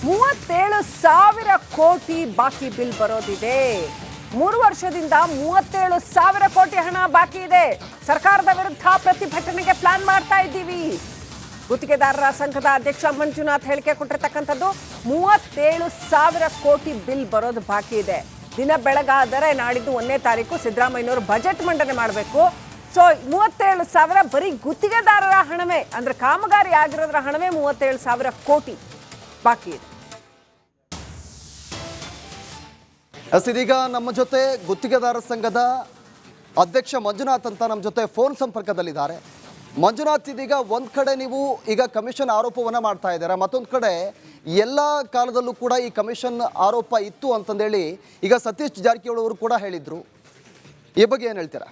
37,000 ಕೋಟಿ ಬಾಕಿ ಬಿಲ್ ಬರೋದಿದೆ. 3 ವರ್ಷದಿಂದ 37,000 ಕೋಟಿ ಹಣ ಬಾಕಿ ಇದೆ. ಸರ್ಕಾರದ ವಿರುದ್ಧ ಪ್ರತಿಭಟನೆಗೆ ಪ್ಲಾನ್ ಮಾಡ್ತಾ ಇದ್ದೀವಿ. ಗುತ್ತಿಗೆದಾರರ ಸಂಘದ ಅಧ್ಯಕ್ಷ ಮಂಜುನಾಥ್ ಹೇಳಿಕೆ ಕೊಟ್ಟಿರ್ತಕ್ಕಂಥದ್ದು 37,000 ಕೋಟಿ ಬಿಲ್ ಬರೋದು ಬಾಕಿ ಇದೆ. ದಿನ ಬೆಳಗಾದರೆ ನಾಡಿದ್ದು 1ನೇ ತಾರೀಕು ಸಿದ್ದರಾಮಯ್ಯನವರು ಬಜೆಟ್ ಮಂಡನೆ ಮಾಡಬೇಕು. ಸೊ 37,000 ಬರೀ ಗುತ್ತಿಗೆದಾರರ ಹಣವೇ, ಅಂದ್ರೆ ಕಾಮಗಾರಿ ಆಗಿರೋದ್ರ ಹಣವೇ 37,000 ಕೋಟಿ ಬಾಕಿ ಇದೆ. ಇದೀಗ ನಮ್ಮ ಜೊತೆ ಗುತ್ತಿಗೆದಾರ ಸಂಘದ ಅಧ್ಯಕ್ಷ ಮಂಜುನಾಥ್ ಅಂತ ನಮ್ಮ ಜೊತೆ ಫೋನ್ ಸಂಪರ್ಕದಲ್ಲಿದ್ದಾರೆ. ಮಂಜುನಾಥ್, ಇದೀಗ ಒಂದ್ ಕಡೆ ನೀವು ಈಗ ಕಮಿಷನ್ ಆರೋಪವನ್ನ ಮಾಡ್ತಾ ಇದ್ದೀರಾ, ಮತ್ತೊಂದು ಕಡೆ ಎಲ್ಲ ಕಾಲದಲ್ಲೂ ಕೂಡ ಈ ಕಮಿಷನ್ ಆರೋಪ ಇತ್ತು ಅಂತಂದೇಳಿ ಈಗ ಸತೀಶ್ ಜಾರಕಿಹೊಳಿ ಅವರು ಕೂಡ ಹೇಳಿದ್ರು. ಈ ಬಗ್ಗೆ ಏನ್ ಹೇಳ್ತೀರಾ?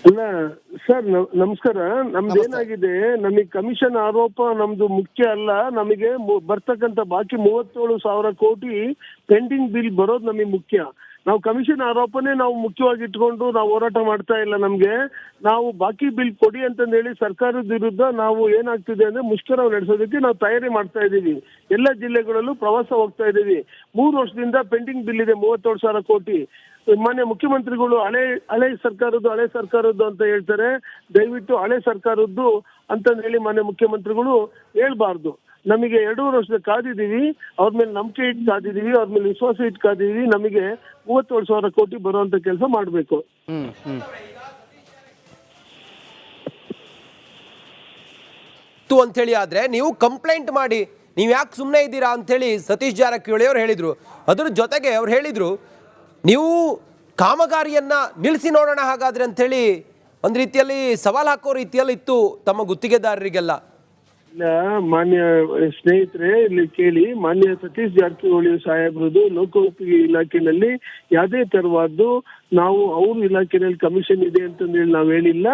ಅಲ್ಲ ಸರ್, ನಮಸ್ಕಾರ. ನಮ್ದು ಏನಾಗಿದೆ, ನಮಗೆ ಕಮಿಷನ್ ಆರೋಪ ನಮ್ದು ಮುಖ್ಯ ಅಲ್ಲ. ನಮಗೆ ಬರ್ತಕ್ಕಂಥ ಬಾಕಿ 37,000 ಕೋಟಿ ಪೆಂಡಿಂಗ್ ಬಿಲ್ ಬರೋದು ನಮಗೆ ಮುಖ್ಯ. ನಾವು ಕಮಿಷನ್ ಆರೋಪನೇ ನಾವು ಮುಖ್ಯವಾಗಿ ಇಟ್ಕೊಂಡು ನಾವು ಹೋರಾಟ ಮಾಡ್ತಾ ಇಲ್ಲ. ನಮ್ಗೆ ನಾವು ಬಾಕಿ ಬಿಲ್ ಕೊಡಿ ಅಂತಂದು ಹೇಳಿ ಸರ್ಕಾರದ ವಿರುದ್ಧ ನಾವು ಏನಾಗ್ತಿದೆ ಅಂದ್ರೆ ಮುಷ್ಕರ ನಡೆಸೋದಕ್ಕೆ ನಾವು ತಯಾರಿ ಮಾಡ್ತಾ ಇದ್ದೀವಿ. ಎಲ್ಲ ಜಿಲ್ಲೆಗಳಲ್ಲೂ ಪ್ರವಾಸ ಹೋಗ್ತಾ ಇದ್ದೀವಿ. 3 ವರ್ಷದಿಂದ ಪೆಂಡಿಂಗ್ ಬಿಲ್ ಇದೆ 37,000 ಕೋಟಿ. ಮಾನ್ಯ ಮುಖ್ಯಮಂತ್ರಿಗಳು ಹಳೆ ಸರ್ಕಾರದ್ದು ಅಂತ ಹೇಳ್ತಾರೆ. ದಯವಿಟ್ಟು ಹಳೆ ಸರ್ಕಾರದ್ದು ಅಂತಂದು ಹೇಳಿ ಮಾನ್ಯ ಮುಖ್ಯಮಂತ್ರಿಗಳು ಹೇಳ್ಬಾರ್ದು. ನಮಗೆ 2 ವರ್ಷದ ಕಾದಿದ್ದೀವಿ, ಅವ್ರ ಮೇಲೆ ನಂಬಿಕೆ ಇಟ್ಟು ಕಾದಿದ್ದೀವಿ, ಅವ್ರ ಮೇಲೆ ವಿಶ್ವಾಸ ಇಟ್ಟು ಕಾದಿದ್ದೀವಿ. ನಮಗೆ 37,000 ಕೋಟಿ ಬರುವಂತ ಕೆಲಸ ಮಾಡಬೇಕು ಅಂತೇಳಿ. ಆದ್ರೆ ನೀವು ಕಂಪ್ಲೇಂಟ್ ಮಾಡಿ, ನೀವು ಯಾಕೆ ಸುಮ್ಮನೆ ಇದ್ದೀರಾ ಅಂತೇಳಿ ಸತೀಶ್ ಜಾರಕಿಹೊಳಿ ಅವರು ಹೇಳಿದ್ರು. ಅದ್ರ ಜೊತೆಗೆ ಅವ್ರು ಹೇಳಿದ್ರು, ನೀವು ಕಾಮಗಾರಿಯನ್ನ ನಿಲ್ಲಿಸಿ ನೋಡೋಣ ಹಾಗಾದ್ರೆ ಅಂಥೇಳಿ ಒಂದು ರೀತಿಯಲ್ಲಿ ಸವಾಲು ಹಾಕೋ ರೀತಿಯಲ್ಲಿ ಇತ್ತು ತಮ್ಮ ಗುತ್ತಿಗೆದಾರರಿಗೆಲ್ಲ. ಇಲ್ಲ ಮಾನ್ಯ ಸ್ನೇಹಿತರೆ, ಇಲ್ಲಿ ಕೇಳಿ. ಮಾನ್ಯ ಸತೀಶ್ ಜಾರಕಿಹೊಳಿ ಸಾಹೇಬ್ರದ್ದು ಲೋಕೋಪಯೋಗಿ ಇಲಾಖೆಯಲ್ಲಿ ಯಾವುದೇ ತರವಾದ್ದು ನಾವು ಅವ್ರ ಇಲಾಖೆಯಲ್ಲಿ ಕಮಿಷನ್ ಇದೆ ಅಂತಂದೇಳಿ ನಾವು ಹೇಳಿಲ್ಲ,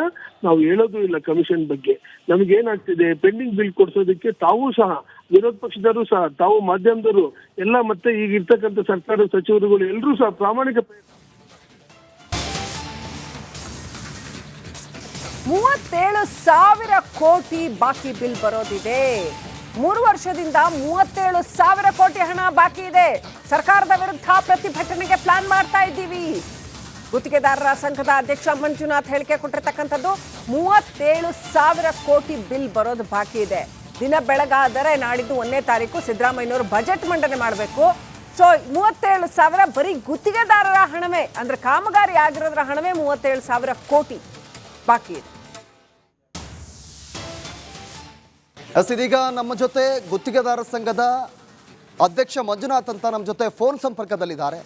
ನಾವು ಹೇಳೋದು ಇಲ್ಲ ಕಮಿಷನ್ ಬಗ್ಗೆ. ನಮಗೇನಾಗ್ತಿದೆ, ಪೆಂಡಿಂಗ್ ಬಿಲ್ ಕೊಡ್ಸೋದಕ್ಕೆ ತಾವು ಸಹ, ವಿರೋಧ ಪಕ್ಷದವರು ಸಹ, ತಾವು ಮಾಧ್ಯಮದವರು ಎಲ್ಲ, ಮತ್ತೆ ಈಗ ಇರ್ತಕ್ಕಂಥ ಸರ್ಕಾರದ ಸಚಿವರುಗಳು ಎಲ್ಲರೂ ಸಹ ಪ್ರಾಮಾಣಿಕ 37,000 ಕೋಟಿ ಬಾಕಿ ಬಿಲ್ ಬರೋದಿದೆ. 3 ವರ್ಷದಿಂದ 37,000 ಕೋಟಿ ಹಣ ಬಾಕಿ ಇದೆ. ಸರ್ಕಾರದ ವಿರುದ್ಧ ಪ್ರತಿಭಟನೆಗೆ ಪ್ಲಾನ್ ಮಾಡ್ತಾ ಇದ್ದೀವಿ. ಗುತ್ತಿಗೆದಾರರ ಸಂಘದ ಅಧ್ಯಕ್ಷ ಮಂಜುನಾಥ್ ಹೇಳಿಕೆ ಕೊಟ್ಟಿರ್ತಕ್ಕಂಥದ್ದು 37,000 ಕೋಟಿ ಬಿಲ್ ಬರೋದು ಬಾಕಿ ಇದೆ. ದಿನ ಬೆಳಗಾದರೆ ನಾಡಿದ್ದು 1ನೇ ತಾರೀಕು ಸಿದ್ದರಾಮಯ್ಯನವರು ಬಜೆಟ್ ಮಂಡನೆ ಮಾಡಬೇಕು. ಸೊ 37,000 ಬರೀ ಗುತ್ತಿಗೆದಾರರ ಹಣವೇ, ಅಂದ್ರೆ ಕಾಮಗಾರಿ ಆಗಿರೋದ್ರ ಹಣವೇ 37,000 ಕೋಟಿ ಬಾಕಿ ಇದೆ. ಇದೀಗ ನಮ್ಮ ಜೊತೆ ಗುತ್ತಿಗೆದಾರ ಸಂಘದ ಅಧ್ಯಕ್ಷ ಮಂಜುನಾಥ್ ಅಂತ ನಮ್ಮ ಜೊತೆ ಫೋನ್ ಸಂಪರ್ಕದಲ್ಲಿದ್ದಾರೆ.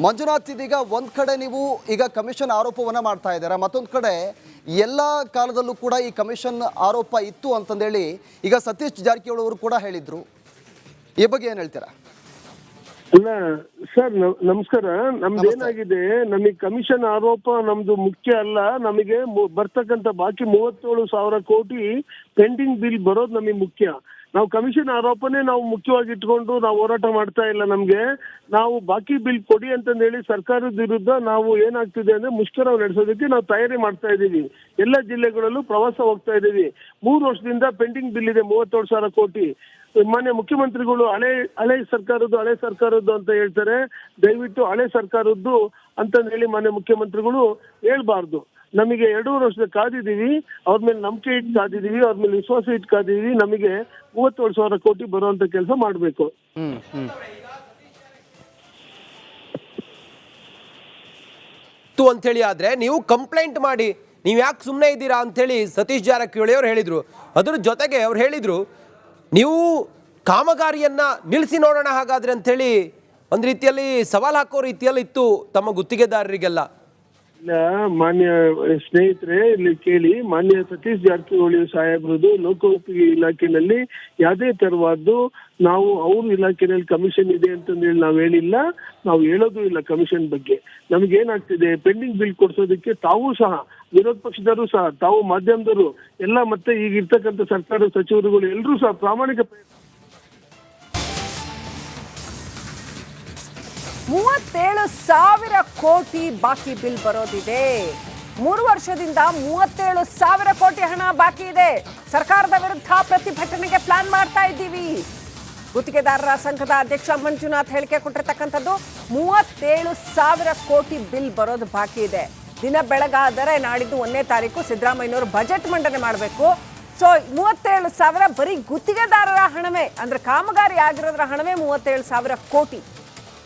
ಮಂಜುನಾಥ್, ಇದೀಗ ಒಂದ್ ಕಡೆ ನೀವು ಈಗ ಕಮಿಷನ್ ಆರೋಪವನ್ನ ಮಾಡ್ತಾ ಇದ್ದೀರಾ, ಮತ್ತೊಂದು ಕಡೆ ಎಲ್ಲ ಕಾಲದಲ್ಲೂ ಕೂಡ ಈ ಕಮಿಷನ್ ಆರೋಪ ಇತ್ತು ಅಂತಂದೇಳಿ ಈಗ ಸತೀಶ್ ಜಾರಕಿಹೊಳಿ ಅವರು ಕೂಡ ಹೇಳಿದ್ರು. ಈ ಬಗ್ಗೆ ಏನ್ ಹೇಳ್ತೀರಾ? ಅಲ್ಲ ಸರ್, ನಮಸ್ಕಾರ. ನಮ್ದು ಏನಾಗಿದೆ, ನಮಗೆ ಕಮಿಷನ್ ಆರೋಪ ನಮ್ದು ಮುಖ್ಯ ಅಲ್ಲ. ನಮಗೆ ಬರ್ತಕ್ಕಂಥ ಬಾಕಿ 37,000 ಕೋಟಿ ಪೆಂಡಿಂಗ್ ಬಿಲ್ ಬರೋದು ನಮಗೆ ಮುಖ್ಯ. ನಾವು ಕಮಿಷನ್ ಆರೋಪನೇ ನಾವು ಮುಖ್ಯವಾಗಿ ಇಟ್ಕೊಂಡು ನಾವು ಹೋರಾಟ ಮಾಡ್ತಾ ಇಲ್ಲ. ನಮ್ಗೆ ನಾವು ಬಾಕಿ ಬಿಲ್ ಕೊಡಿ ಅಂತಂದು ಹೇಳಿ ಸರ್ಕಾರದ ವಿರುದ್ಧ ನಾವು ಏನಾಗ್ತಿದೆ ಅಂದ್ರೆ ಮುಷ್ಕರ ನಡೆಸೋದಕ್ಕೆ ನಾವು ತಯಾರಿ ಮಾಡ್ತಾ ಇದ್ದೀವಿ. ಎಲ್ಲ ಜಿಲ್ಲೆಗಳಲ್ಲೂ ಪ್ರವಾಸ ಹೋಗ್ತಾ ಇದ್ದೀವಿ. 3 ವರ್ಷದಿಂದ ಪೆಂಡಿಂಗ್ ಬಿಲ್ ಇದೆ 37,000 ಕೋಟಿ. ಮಾನ್ಯ ಮುಖ್ಯಮಂತ್ರಿಗಳು ಹಳೆ ಸರ್ಕಾರದ್ದು ಅಂತ ಹೇಳ್ತಾರೆ. ದಯವಿಟ್ಟು ಹಳೆ ಸರ್ಕಾರದ್ದು ಅಂತಂದು ಹೇಳಿ ಮಾನ್ಯ ಮುಖ್ಯಮಂತ್ರಿಗಳು ಹೇಳ್ಬಾರ್ದು. ನಮಗೆ 2 ವರ್ಷದ ಕಾದಿದ್ದೀವಿ, ಅವ್ರ ಮೇಲೆ ನಂಬಿಕೆ ಇಟ್ಟು ಕಾದಿದ್ದೀವಿ, ಅವ್ರ ಮೇಲೆ ವಿಶ್ವಾಸ ಇಟ್ಟು ಕಾದಿದ್ದೀವಿ. ನಮಗೆ 37,000 ಕೋಟಿ ಬರುವಂತ ಕೆಲಸ ಮಾಡಬೇಕು ಅಂತೇಳಿ. ಆದ್ರೆ ನೀವು ಕಂಪ್ಲೇಂಟ್ ಮಾಡಿ, ನೀವು ಯಾಕೆ ಸುಮ್ಮನೆ ಇದ್ದೀರಾ ಅಂತೇಳಿ ಸತೀಶ್ ಜಾರಕಿಹೊಳಿ ಅವರು ಹೇಳಿದ್ರು. ಅದ್ರ ಜೊತೆಗೆ ಅವ್ರು ಹೇಳಿದ್ರು, ನೀವು ಕಾಮಗಾರಿಯನ್ನ ನಿಲ್ಲಿಸಿ ನೋಡೋಣ ಹಾಗಾದ್ರೆ ಅಂಥೇಳಿ ಒಂದು ರೀತಿಯಲ್ಲಿ ಸವಾಲು ಹಾಕೋ ರೀತಿಯಲ್ಲಿ ಇತ್ತು ತಮ್ಮ ಗುತ್ತಿಗೆದಾರರಿಗೆಲ್ಲ. ಇಲ್ಲ ಮಾನ್ಯ ಸ್ನೇಹಿತರೆ, ಇಲ್ಲಿ ಕೇಳಿ. ಮಾನ್ಯ ಸತೀಶ್ ಜಾರಕಿಹೊಳಿ ಸಾಹೇಬ್ರದ್ದು ಲೋಕೋಪಯೋಗಿ ಇಲಾಖೆಯಲ್ಲಿ ಯಾವುದೇ ತರವಾದ್ದು ನಾವು ಅವ್ರ ಇಲಾಖೆಯಲ್ಲಿ ಕಮಿಷನ್ ಇದೆ ಅಂತಂದೇಳಿ ನಾವು ಹೇಳಿಲ್ಲ, ನಾವು ಹೇಳೋದು ಇಲ್ಲ ಕಮಿಷನ್ ಬಗ್ಗೆ. ನಮಗೇನಾಗ್ತಿದೆ, ಪೆಂಡಿಂಗ್ ಬಿಲ್ ಕೊಡ್ಸೋದಕ್ಕೆ ತಾವು ಸಹ, ವಿರೋಧ ಪಕ್ಷದವರು ಸಹ, ತಾವು ಮಾಧ್ಯಮದವರು ಎಲ್ಲ, ಮತ್ತೆ ಈಗ ಇರ್ತಕ್ಕಂಥ ಸರ್ಕಾರದ ಸಚಿವರುಗಳು ಎಲ್ಲರೂ ಸಹ ಪ್ರಾಮಾಣಿಕ 37,000 ಕೋಟಿ ಬಾಕಿ ಬಿಲ್ ಬರೋದಿದೆ. 3 ವರ್ಷದಿಂದ 37,000 ಕೋಟಿ ಹಣ ಬಾಕಿ ಇದೆ. ಸರ್ಕಾರದ ವಿರುದ್ಧ ಪ್ರತಿಭಟನೆಗೆ ಪ್ಲಾನ್ ಮಾಡ್ತಾ ಇದ್ದೀವಿ. ಗುತ್ತಿಗೆದಾರರ ಸಂಘದ ಅಧ್ಯಕ್ಷ ಮಂಜುನಾಥ್ ಹೇಳಿಕೆ ಕೊಟ್ಟಿರ್ತಕ್ಕಂಥದ್ದು 37,000 ಕೋಟಿ ಬಿಲ್ ಬರೋದು ಬಾಕಿ ಇದೆ. ದಿನ ಬೆಳಗಾದರೆ ನಾಡಿದ್ದು 1ನೇ ತಾರೀಕು ಸಿದ್ದರಾಮಯ್ಯನವರು ಬಜೆಟ್ ಮಂಡನೆ ಮಾಡಬೇಕು. ಸೊ 37,000 ಬರೀ ಗುತ್ತಿಗೆದಾರರ ಹಣವೇ, ಅಂದ್ರೆ ಕಾಮಗಾರಿ ಆಗಿರೋದ್ರ ಹಣವೇ 37,000 ಕೋಟಿ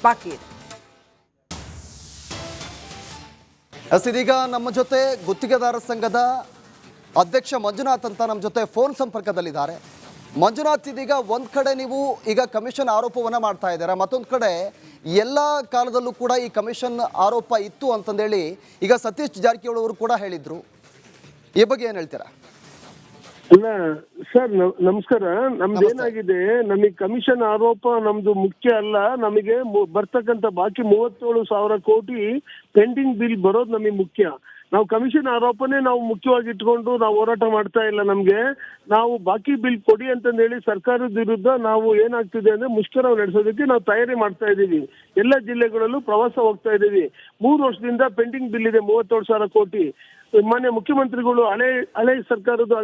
ಬಾಕಿ ಇದೆ. ಇದೀಗ ನಮ್ಮ ಜೊತೆ ಗುತ್ತಿಗೆದಾರ ಸಂಘದ ಅಧ್ಯಕ್ಷ ಮಂಜುನಾಥ್ ಅಂತ ನಮ್ಮ ಜೊತೆ ಫೋನ್ ಸಂಪರ್ಕದಲ್ಲಿದ್ದಾರೆ. ಮಂಜುನಾಥ್, ಇದೀಗ ಒಂದ್ ಕಡೆ ನೀವು ಈಗ ಕಮಿಷನ್ ಆರೋಪವನ್ನ ಮಾಡ್ತಾ ಇದ್ದೀರಾ, ಮತ್ತೊಂದು ಕಡೆ ಎಲ್ಲ ಕಾಲದಲ್ಲೂ ಕೂಡ ಈ ಕಮಿಷನ್ ಆರೋಪ ಇತ್ತು ಅಂತಂದೇಳಿ ಈಗ ಸತೀಶ್ ಜಾರಕಿಹೊಳಿ ಅವರು ಕೂಡ ಹೇಳಿದ್ರು. ಈ ಬಗ್ಗೆ ಏನ್ ಹೇಳ್ತೀರಾ? ಅಲ್ಲ ಸರ್, ನಮಸ್ಕಾರ. ನಮ್ದು ಏನಾಗಿದೆ, ನಮಗೆ ಕಮಿಷನ್ ಆರೋಪ ನಮ್ದು ಮುಖ್ಯ ಅಲ್ಲ. ನಮಗೆ ಬರ್ತಕ್ಕಂತ ಬಾಕಿ 37,000 ಕೋಟಿ ಪೆಂಡಿಂಗ್ ಬಿಲ್ ಬರೋದು ನಮಗೆ ಮುಖ್ಯ. ನಾವು ಕಮಿಷನ್ ಆರೋಪನೇ ನಾವು ಮುಖ್ಯವಾಗಿ ಇಟ್ಕೊಂಡು ನಾವು ಹೋರಾಟ ಮಾಡ್ತಾ ಇಲ್ಲ. ನಮ್ಗೆ ನಾವು ಬಾಕಿ ಬಿಲ್ ಕೊಡಿ ಅಂತಂದು ಹೇಳಿ ಸರ್ಕಾರದ ವಿರುದ್ಧ ನಾವು ಏನಾಗ್ತಿದೆ ಅಂದ್ರೆ ಮುಷ್ಕರ ನಡೆಸೋದಕ್ಕೆ ನಾವು ತಯಾರಿ ಮಾಡ್ತಾ ಇದ್ದೀವಿ. ಎಲ್ಲ ಜಿಲ್ಲೆಗಳಲ್ಲೂ ಪ್ರವಾಸ ಹೋಗ್ತಾ ಇದ್ದೀವಿ. 3 ವರ್ಷದಿಂದ ಪೆಂಡಿಂಗ್ ಬಿಲ್ ಇದೆ 37,000 ಕೋಟಿ. ಮಾನ್ಯ ಮುಖ್ಯಮಂತ್ರಿಗಳು ಹಳೆ ಸರ್ಕಾರದ್ದು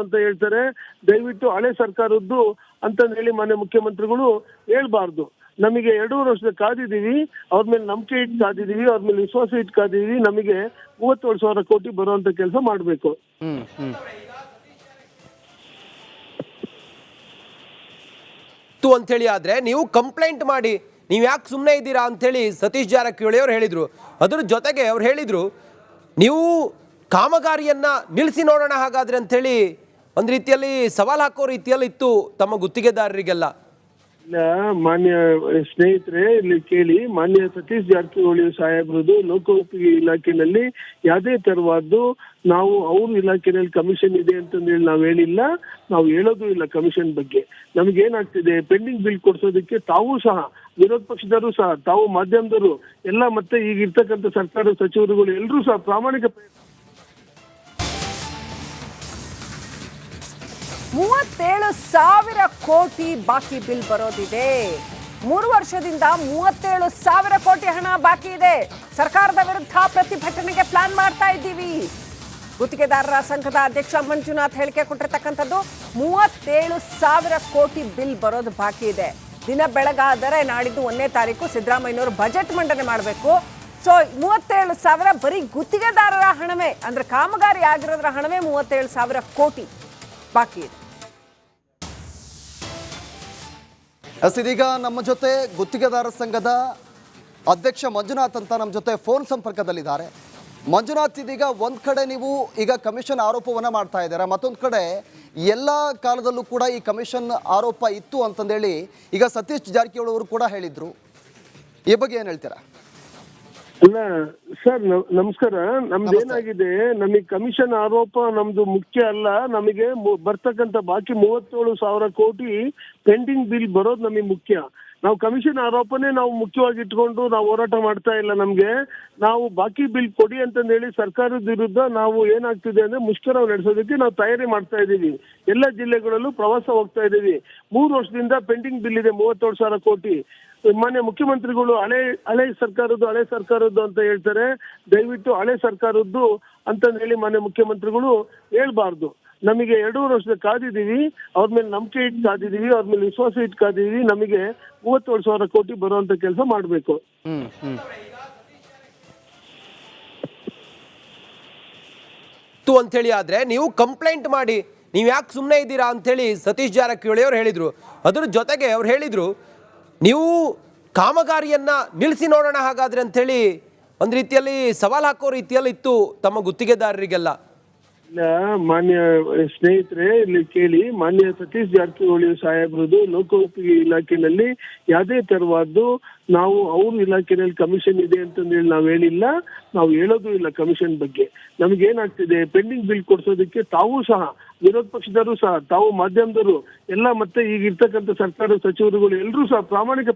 ಅಂತ ಹೇಳ್ತಾರೆ. ದಯವಿಟ್ಟು ಹಳೆ ಸರ್ಕಾರದ್ದು ಅಂತಂದು ಹೇಳಿ ಮಾನ್ಯ ಮುಖ್ಯಮಂತ್ರಿಗಳು ಹೇಳ್ಬಾರ್ದು. ನಮಗೆ 2 ವರ್ಷದ ಕಾದಿದ್ದೀವಿ, ಅವ್ರ ಮೇಲೆ ನಂಬಿಕೆ ಇಟ್ಟು ಕಾದಿದ್ದೀವಿ, ಅವ್ರ ಮೇಲೆ ವಿಶ್ವಾಸ ಇಟ್ಟು ಕಾದಿದ್ದೀವಿ. ನಮಗೆ 37,000 ಕೋಟಿ ಬರುವಂತ ಕೆಲಸ ಮಾಡಬೇಕು. ಅಂತ ಹೇಳಿ ಆದ್ರೆ ನೀವು ಕಂಪ್ಲೇಂಟ್ ಮಾಡಿ, ನೀವು ಯಾಕೆ ಸುಮ್ಮನೆ ಇದ್ದೀರಾ ಅಂತೇಳಿ ಸತೀಶ್ ಜಾರಕಿಹೊಳಿ ಅವರು ಹೇಳಿದ್ರು. ಅದ್ರ ಜೊತೆಗೆ ಅವ್ರು ಹೇಳಿದ್ರು, ನೀವು ಕಾಮಗಾರಿಯನ್ನ ನಿಲ್ಲಿಸಿ ನೋಡೋಣ ಹಾಗಾದ್ರೆ ಅಂತೇಳಿ ಒಂದು ರೀತಿಯಲ್ಲಿ ಸವಾಲು ಹಾಕೋ ರೀತಿಯಲ್ಲಿ ಇತ್ತು ತಮ್ಮ ಗುತ್ತಿಗೆದಾರರಿಗೆಲ್ಲ. ಇಲ್ಲ ಮಾನ್ಯ ಸ್ನೇಹಿತರೆ, ಇಲ್ಲಿ ಕೇಳಿ. ಮಾನ್ಯ ಸತೀಶ್ ಜಾರಕಿಹೊಳಿ ಸಾಹೇಬ್ರದ್ದು ಲೋಕೋಪಯೋಗಿ ಇಲಾಖೆಯಲ್ಲಿ ಯಾವುದೇ ತರವಾದ್ದು ನಾವು ಅವ್ರ ಇಲಾಖೆಯಲ್ಲಿ ಕಮಿಷನ್ ಇದೆ ಅಂತಂದೇಳಿ ನಾವು ಹೇಳಿಲ್ಲ, ನಾವು ಹೇಳೋದು ಇಲ್ಲ ಕಮಿಷನ್ ಬಗ್ಗೆ. ನಮಗೇನಾಗ್ತಿದೆ, ಪೆಂಡಿಂಗ್ ಬಿಲ್ ಕೊಡ್ಸೋದಕ್ಕೆ ತಾವು ಸಹ, ವಿರೋಧ ಪಕ್ಷದವರು ಸಹ, ತಾವು ಮಾಧ್ಯಮದವರು ಎಲ್ಲ, ಮತ್ತೆ ಈಗ ಇರ್ತಕ್ಕಂಥ ಸರ್ಕಾರದ ಸಚಿವರುಗಳು ಎಲ್ಲರೂ ಸಹ ಪ್ರಾಮಾಣಿಕ 37,000 ಕೋಟಿ ಬಾಕಿ ಬಿಲ್ ಬರೋದಿದೆ. 3 ವರ್ಷದಿಂದ 37,000 ಕೋಟಿ ಹಣ ಬಾಕಿ ಇದೆ. ಸರ್ಕಾರದ ವಿರುದ್ಧ ಪ್ರತಿಭಟನೆಗೆ ಪ್ಲಾನ್ ಮಾಡ್ತಾ ಇದ್ದೀವಿ. ಗುತ್ತಿಗೆದಾರರ ಸಂಘದ ಅಧ್ಯಕ್ಷ ಮಂಜುನಾಥ್ ಹೇಳಿಕೆ ಕೊಟ್ಟಿರ್ತಕ್ಕಂಥದ್ದು 37,000 ಕೋಟಿ ಬಿಲ್ ಬರೋದು ಬಾಕಿ ಇದೆ. ದಿನ ಬೆಳಗಾದರೆ ನಾಡಿದ್ದು 1ನೇ ತಾರೀಕು ಸಿದ್ದರಾಮಯ್ಯನವರು ಬಜೆಟ್ ಮಂಡನೆ ಮಾಡಬೇಕು. ಸೊ 37,000 ಬರೀ ಗುತ್ತಿಗೆದಾರರ ಹಣವೇ, ಅಂದ್ರೆ ಕಾಮಗಾರಿ ಆಗಿರೋದ್ರ ಹಣವೇ 37,000 ಕೋಟಿ ಬಾಕಿ ಇದೆ. ಇದೀಗ ನಮ್ಮ ಜೊತೆ ಗುತ್ತಿಗೆದಾರ ಸಂಘದ ಅಧ್ಯಕ್ಷ ಮಂಜುನಾಥ್ ಅಂತ ನಮ್ಮ ಜೊತೆ ಫೋನ್ ಸಂಪರ್ಕದಲ್ಲಿದ್ದಾರೆ. ಮಂಜುನಾಥ್, ಇದೀಗ ಒಂದ್ ಕಡೆ ನೀವು ಈಗ ಕಮಿಷನ್ ಆರೋಪವನ್ನ ಮಾಡ್ತಾ ಇದ್ದೀರಾ, ಮತ್ತೊಂದು ಕಡೆ ಎಲ್ಲ ಕಾಲದಲ್ಲೂ ಕೂಡ ಈ ಕಮಿಷನ್ ಆರೋಪ ಇತ್ತು ಅಂತಂದೇಳಿ ಈಗ ಸತೀಶ್ ಜಾರಕಿಹೊಳಿ ಅವರು ಕೂಡ ಹೇಳಿದ್ರು. ಈ ಬಗ್ಗೆ ಏನ್ ಹೇಳ್ತೀರಾ? ಅಲ್ಲ ಸರ್, ನಮಸ್ಕಾರ. ನಮ್ದು ಏನಾಗಿದೆ, ನಮಗೆ ಕಮಿಷನ್ ಆರೋಪ ನಮ್ದು ಮುಖ್ಯ ಅಲ್ಲ. ನಮಗೆ ಬರ್ತಕ್ಕಂತ ಬಾಕಿ 37,000 ಕೋಟಿ ಪೆಂಡಿಂಗ್ ಬಿಲ್ ಬರೋದು ನಮಗೆ ಮುಖ್ಯ. ನಾವು ಕಮಿಷನ್ ಆರೋಪನೇ ನಾವು ಮುಖ್ಯವಾಗಿ ಇಟ್ಕೊಂಡು ನಾವು ಹೋರಾಟ ಮಾಡ್ತಾ ಇಲ್ಲ. ನಮ್ಗೆ ನಾವು ಬಾಕಿ ಬಿಲ್ ಕೊಡಿ ಅಂತಂದು ಹೇಳಿ ಸರ್ಕಾರದ ವಿರುದ್ಧ ನಾವು ಏನಾಗ್ತಿದೆ ಅಂದ್ರೆ ಮುಷ್ಕರ ನಡೆಸೋದಕ್ಕೆ ನಾವು ತಯಾರಿ ಮಾಡ್ತಾ ಇದ್ದೀವಿ. ಎಲ್ಲ ಜಿಲ್ಲೆಗಳಲ್ಲೂ ಪ್ರವಾಸ ಹೋಗ್ತಾ ಇದ್ದೀವಿ. 3 ವರ್ಷದಿಂದ ಪೆಂಡಿಂಗ್ ಬಿಲ್ ಇದೆ 37,000 ಕೋಟಿ. ಮಾನ್ಯ ಮುಖ್ಯಮಂತ್ರಿಗಳು ಹಳೆ ಸರ್ಕಾರದ್ದು ಅಂತ ಹೇಳ್ತಾರೆ. ದಯವಿಟ್ಟು ಹಳೆ ಸರ್ಕಾರದ್ದು ಅಂತಂದು ಹೇಳಿ ಮಾನ್ಯ ಮುಖ್ಯಮಂತ್ರಿಗಳು ಹೇಳ್ಬಾರ್ದು. ನಮಗೆ 2 ವರ್ಷದ ಕಾದಿದ್ದೀವಿ, ಅವ್ರ ಮೇಲೆ ನಂಬಿಕೆ ಇಟ್ಟು ಕಾದಿದ್ದೀವಿ, ಅವ್ರ ಮೇಲೆ ವಿಶ್ವಾಸ ಇಟ್ಟು ಕಾದಿದ್ದೀವಿ. ನಮಗೆ 37,000 ಕೋಟಿ ಬರುವಂತ ಕೆಲಸ ಮಾಡಬೇಕು. ಅಂತ ಹೇಳಿ ಆದ್ರೆ ನೀವು ಕಂಪ್ಲೇಂಟ್ ಮಾಡಿ, ನೀವು ಯಾಕೆ ಸುಮ್ಮನೆ ಇದ್ದೀರಾ ಅಂತೇಳಿ ಸತೀಶ್ ಜಾರಕಿಹೊಳಿ ಅವರು ಹೇಳಿದ್ರು. ಅದ್ರ ಜೊತೆಗೆ ಅವ್ರು ಹೇಳಿದ್ರು, ನೀವು ಕಾಮಗಾರಿಯನ್ನ ನಿಲ್ಲಿಸಿ ನೋಡೋಣ ಹಾಗಾದ್ರೆ ಅಂತೇಳಿ ಒಂದು ರೀತಿಯಲ್ಲಿ ಸವಾಲು ಹಾಕೋ ರೀತಿಯಲ್ಲಿ ಇತ್ತು ತಮ್ಮ ಗುತ್ತಿಗೆದಾರರಿಗೆಲ್ಲ. ಇಲ್ಲ ಮಾನ್ಯ ಸ್ನೇಹಿತರೆ, ಇಲ್ಲಿ ಕೇಳಿ. ಮಾನ್ಯ ಸತೀಶ್ ಜಾರಕಿಹೊಳಿ ಸಾಹೇಬ್ರದ್ದು ಲೋಕೋಪಯೋಗಿ ಇಲಾಖೆಯಲ್ಲಿ ಯಾವುದೇ ತರವಾದ್ದು ನಾವು ಅವ್ರ ಇಲಾಖೆಯಲ್ಲಿ ಕಮಿಷನ್ ಇದೆ ಅಂತಂದೇಳಿ ನಾವು ಹೇಳಿಲ್ಲ, ನಾವು ಹೇಳೋದು ಇಲ್ಲ ಕಮಿಷನ್ ಬಗ್ಗೆ. ನಮಗೇನಾಗ್ತಿದೆ, ಪೆಂಡಿಂಗ್ ಬಿಲ್ ಕೊಡ್ಸೋದಕ್ಕೆ ತಾವು ಸಹ, ವಿರೋಧ ಪಕ್ಷದವರು ಸಹ, ತಾವು ಮಾಧ್ಯಮದವರು ಎಲ್ಲ, ಮತ್ತೆ ಈಗ ಇರ್ತಕ್ಕಂಥ ಸರ್ಕಾರದ ಸಚಿವರುಗಳು ಎಲ್ಲರೂ ಸಹ ಪ್ರಾಮಾಣಿಕ